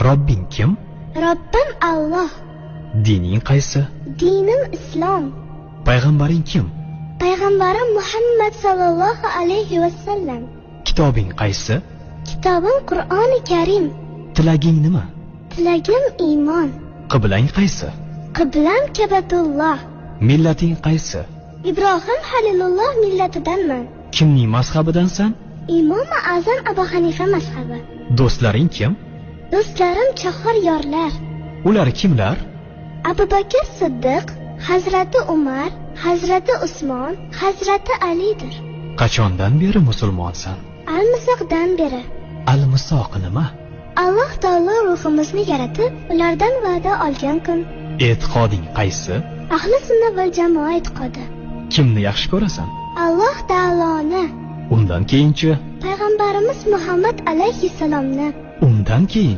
Robbing kim? Robbim Alloh. Dining qaysi? Dinim Islom. Payg'ambaring kim? Payg'ambarim Muhammad sallallohu alayhi vasallam. Kitobing qaysi? Kitobim Qur'oni Karim. Tilaging nima? Tilagim iymon. Qiblang qaysi? Qiblam Kabatulloh. Millating qaysi? Ibrohim Halilulloh millatidanman. Kimning mazhabidansan? Imom Azam Abu Hanifa mazhabi. Do'stlaring kim? Do'stlarim chahor yorlar. Ular kimlar? Abu Bakr Siddiq, Hazrati Umar, Hazrati Usmon, Hazrati Alidir. Qachondan beri musulmonsan? Al-Misoqdan beri. Al-Misoq nima? Alloh taolo ruhimizni yaratib, ulardan va'da olgan kun. E'tiqoding qaysi? Ahli sunna va jamoa e'tiqodi. Kimni yaxshi ko'rasan? Alloh taoloni. Undan keyinchi? Payg'ambarimiz Muhammad alayhissalomni. Undan keyin